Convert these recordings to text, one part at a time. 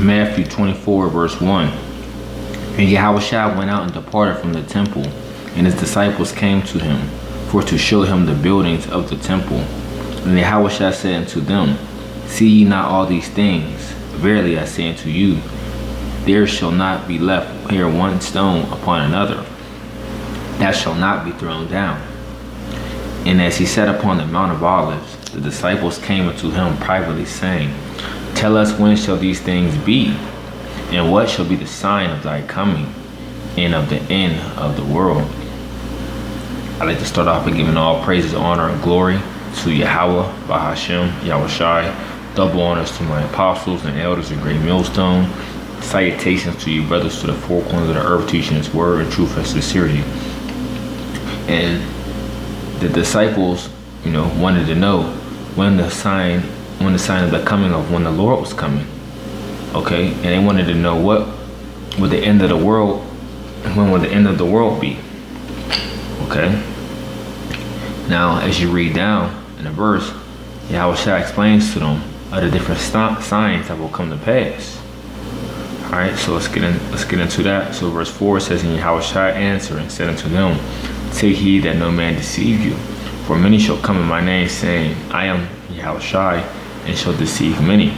Matthew 24, verse 1. And Yahushua went out and departed from the temple, and his disciples came to him, for to show him the buildings of the temple. And Yahushua said unto them, See ye not all these things? Verily I say unto you, there shall not be left here one stone upon another, that shall not be thrown down. And as he sat upon the Mount of Olives, the disciples came unto him privately, saying, Tell us, when shall these things be? And what shall be the sign of thy coming and of the end of the world? I'd like to start off by giving all praises, honor, and glory to Yahweh, Bahashem, Yahushai. Double honors to my apostles and elders of Great Millstone. Salutations to you, brothers, to the four corners of the earth, teaching his word in truth and sincerity. And the disciples, wanted to know when the sign of the coming of when the Lord was coming. Okay, and they wanted to know what would the end of the world, when would the end of the world be? Okay. Now, as you read down in the verse, Yahushua explains to them of the different signs that will come to pass. All right, so let's get into that. So verse 4 says, And Yahushua answered and said unto them, Take heed that no man deceive you, for many shall come in my name, saying, I am Yahushua, and shall deceive many.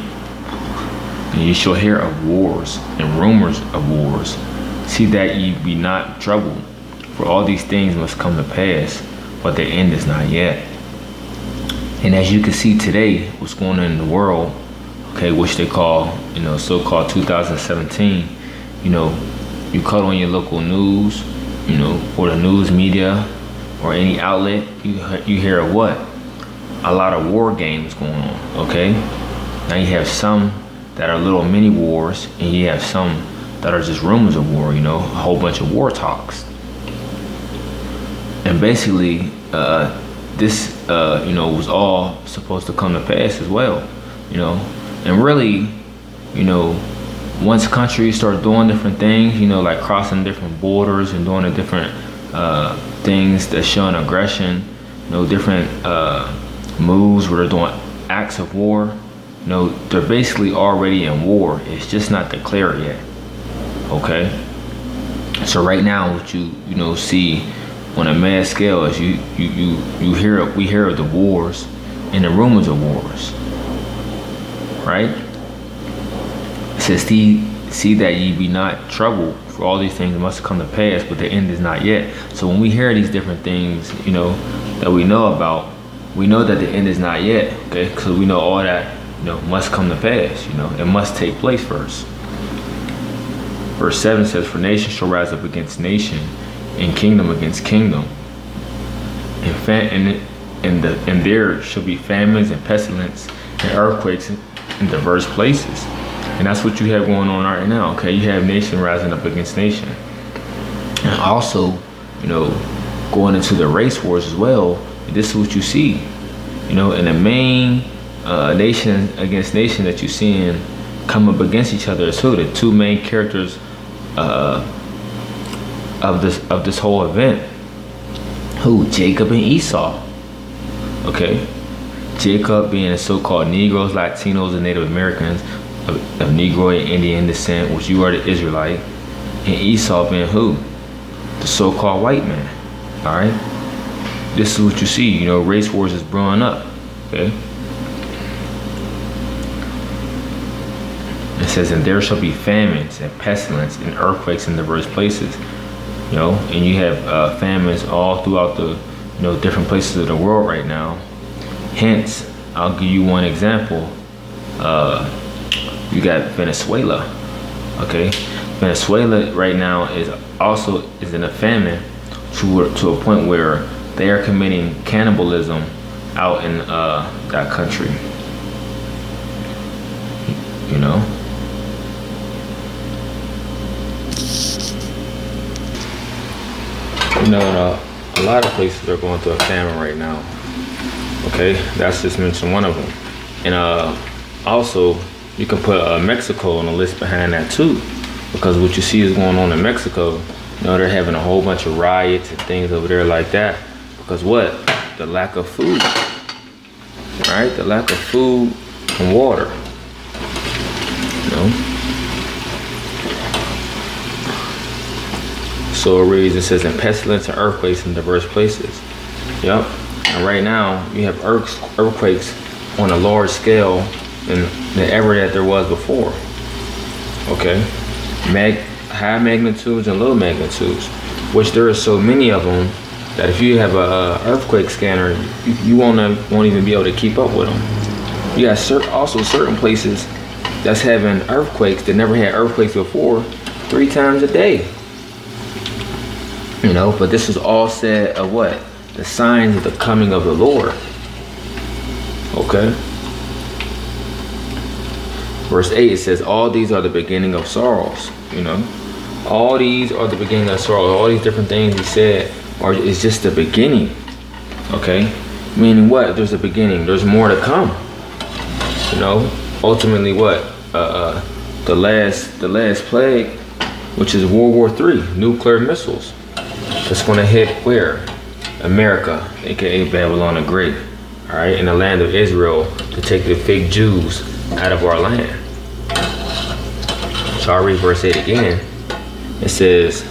And ye shall hear of wars and rumors of wars. See that ye be not troubled, for all these things must come to pass, but the end is not yet. And as you can see today, what's going on in the world, okay, which they call, so-called 2017, you cut on your local news, or the news media, or any outlet, you hear of what? A lot of war games going on, okay? Now you have some that are little mini wars, and you have some that are just rumors of war, a whole bunch of war talks. And basically, this, was all supposed to come to pass as well, and really, once countries start doing different things, like crossing different borders and doing the different things that's showing aggression, different moves where they're doing acts of war, they're basically already in war. It's just not declared yet. Okay. So right now, what you see on a mass scale is we hear of the wars and the rumors of wars. Right? It says, see that ye be not troubled, for all these things must come to pass, but the end is not yet. So when we hear these different things, that we know about, we know that the end is not yet, okay? Because we know all that, must come to pass, it must take place first. Verse 7 says, For nation shall rise up against nation, and kingdom against kingdom. And there shall be famines and pestilence and earthquakes in diverse places. And that's what you have going on right now, okay? You have nation rising up against nation. And also, going into the race wars as well, this is what you see, and the main nation against nation that you're seeing come up against each other is who? The two main characters of this whole event. Who? Jacob and Esau. Okay? Jacob being the so-called Negroes, Latinos, and Native Americans of Negro and Indian descent, which you are the Israelite, and Esau being who? The so-called white man. All right? This is what you see, race wars is brewing up, okay? It says, And there shall be famines and pestilence and earthquakes in diverse places, and you have famines all throughout the, different places of the world right now. Hence, I'll give you one example. You got Venezuela, okay? Venezuela right now is in a famine to a point where they are committing cannibalism out in that country. A lot of places are going through a famine right now. Okay, that's just mentioned one of them. And also, you can put Mexico on the list behind that too, because what you see is going on in Mexico. They're having a whole bunch of riots and things over there like that. Because what? The lack of food. Right? The lack of food and water. So it reads, it says, and pestilence and earthquakes in diverse places. Yep. And right now, you have earthquakes on a large scale than ever that there was before. Okay. High magnitudes and low magnitudes, which there are so many of them that if you have a earthquake scanner, you won't even be able to keep up with them. You got also certain places that's having earthquakes that never had earthquakes before 3 times a day. You know, but this is all said of what? The signs of the coming of the Lord. Okay. Verse 8, it says, all these are the beginning of sorrows. You know, all these are the beginning of sorrows. All these different things he said is just the beginning. Okay. Meaning what? There's a beginning. There's more to come. You know, ultimately what? The last plague, which is World War III, nuclear missiles. That's going to hit where? America, aka Babylon the Great. All right, in the land of Israel, to take the fake Jews out of our land. So I'll read verse 8 again. It says,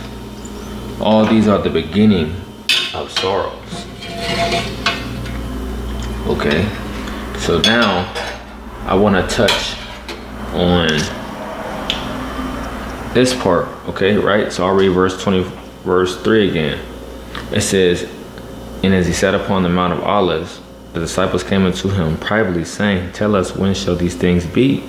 all these are the beginning of sorrows. Okay, so now I want to touch on this part. Okay, right? So I'll read verse 3 again. It says, and as he sat upon the Mount of Olives, the disciples came unto him privately, saying, tell us, when shall these things be?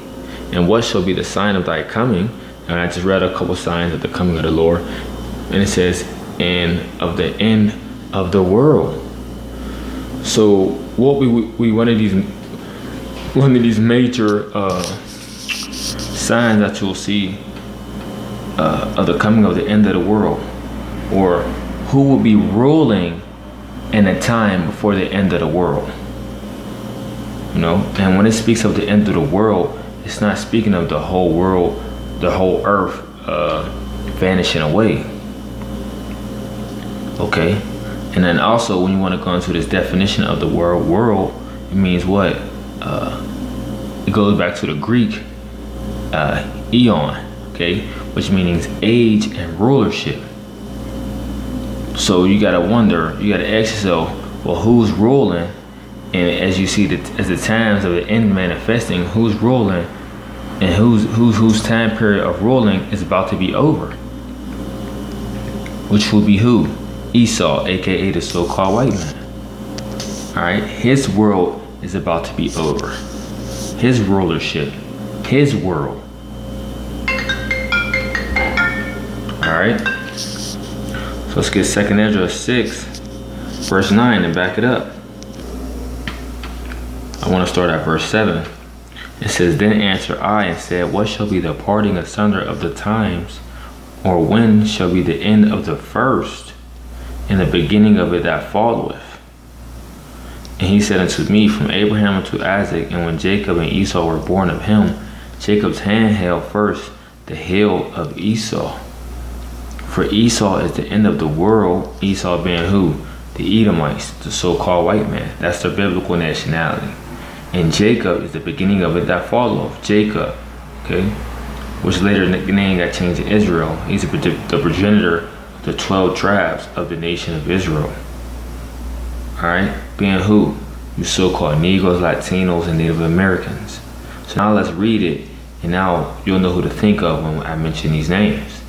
And what shall be the sign of thy coming? And I just read a couple signs of the coming of the Lord. And it says, and of the end of the world. So what we one of these major signs that you'll see of the coming of the end of the world, or who will be ruling in a time before the end of the world. You know, and when it speaks of the end of the world, it's not speaking of the whole world, the whole earth vanishing away. Okay. And then also, when you want to go into this definition of the word world, it means what? It goes back to the Greek eon, okay, which means age and rulership. So you gotta wonder, you gotta ask yourself, well, who's ruling? And as you see, as the times of the end manifesting, who's ruling, and whose time period of ruling is about to be over? Which will be who? Esau, aka the so-called white man. All right, his world is about to be over. His rulership, his world. All right. So let's get 2 Ezra 6, verse 9, and back it up. I want to start at verse 7. It says, then answered I and said, what shall be the parting asunder of the times, or when shall be the end of the first, and the beginning of it that followeth? And he said unto me, from Abraham unto Isaac, and when Jacob and Esau were born of him, Jacob's hand held first the heel of Esau. For Esau is the end of the world, Esau being who? The Edomites, the so-called white man. That's their biblical nationality. And Jacob is the beginning of it that followeth. Jacob, okay, which later the name got changed to Israel. He's the progenitor of the 12 tribes of the nation of Israel. All right, being who? You so-called Negroes, Latinos, and Native Americans. So now let's read it, and now you'll know who to think of when I mention these names.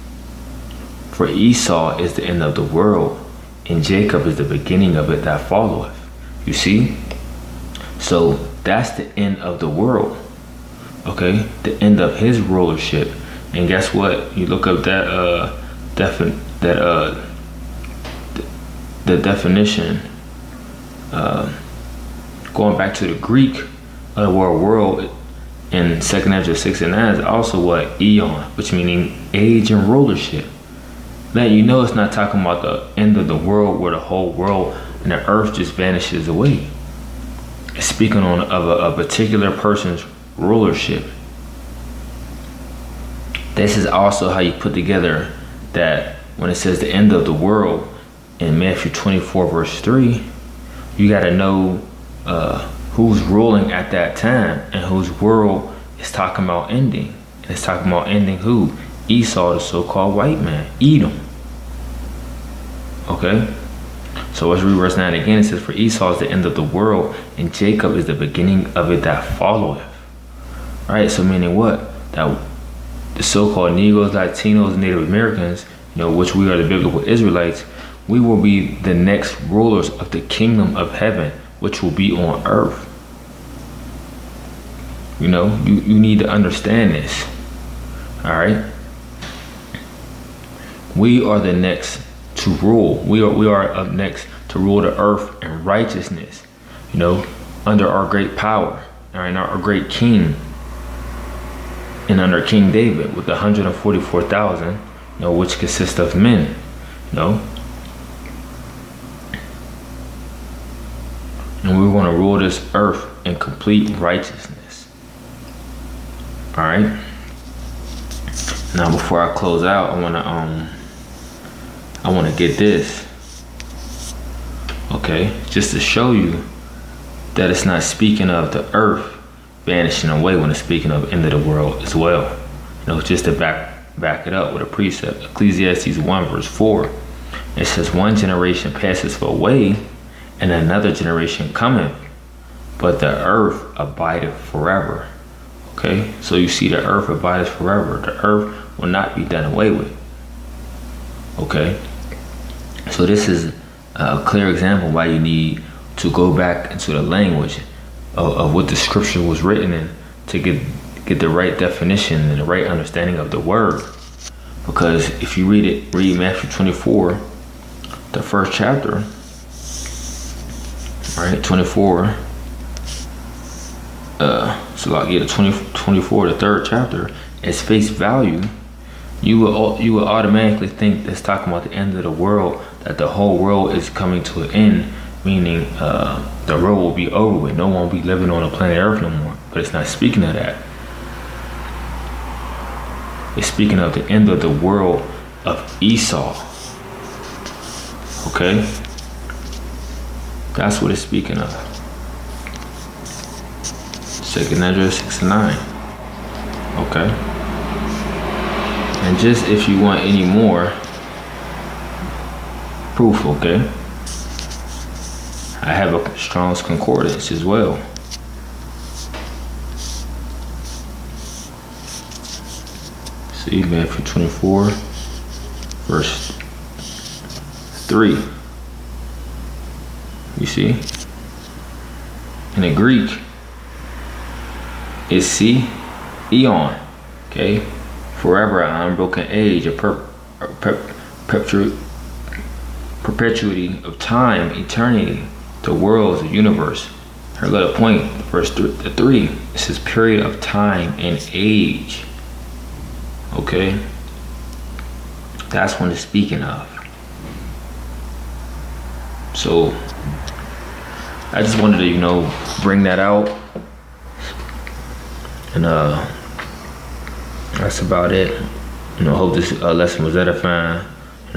For Esau is the end of the world, and Jacob is the beginning of it that followeth. You see? So that's the end of the world. Okay? The end of his rulership. And guess what? You look up that the definition, going back to the Greek of the word world in 2 Ezra 6 and 9 is also what? Eon, which meaning age and rulership. Now you know it's not talking about the end of the world where the whole world and the earth just vanishes away. It's speaking of a particular person's rulership. This is also how you put together that when it says the end of the world in Matthew 24 verse 3, you got to know who's ruling at that time and whose world is talking about ending. And it's talking about ending who? Esau, the so-called white man, Edom. Okay? So let's read verse 9 again. It says, for Esau is the end of the world, and Jacob is the beginning of it that followeth. Right? So meaning what? That the so-called Negroes, Latinos, Native Americans, which we are the biblical Israelites, we will be the next rulers of the kingdom of heaven, which will be on earth. You need to understand this. All right? We are the next to rule. We are up next to rule the earth in righteousness, under our great power, all right, our great king, and under King David with 144,000, which consists of men, and we're going to rule this earth in complete righteousness. All right. Now, before I close out, I want to get this. Okay, just to show you that it's not speaking of the earth vanishing away when it's speaking of end of the world as well. Just to back it up with a precept. Ecclesiastes 1 verse 4. It says, one generation passeth away, and another generation cometh, but the earth abideth forever. Okay, so you see, the earth abideth forever. The earth will not be done away with. Okay, so this is a clear example why you need to go back into the language of what the scripture was written in to get the right definition and the right understanding of the word. Because if you read Matthew 24, the first chapter, right, 24, the 24, the third chapter, as face value, you will automatically think that's talking about the end of the world, that the whole world is coming to an end, meaning the world will be over with. No one will be living on the planet Earth no more. But it's not speaking of that. It's speaking of the end of the world of Esau. Okay? That's what it's speaking of. 2nd Ezra 6:9. Okay? And just if you want any more proof, okay, I have a Strong's Concordance as well. See, Matthew 24, verse 3. You see? In the Greek, it's eon, okay? Forever, an unbroken age, a perpetuity of time, eternity, the worlds, the universe. Her little point, verse 3, it says period of time and age. Okay? That's what it's speaking of. So, I just wanted to, bring that out. And that's about it. Hope this lesson was edifying.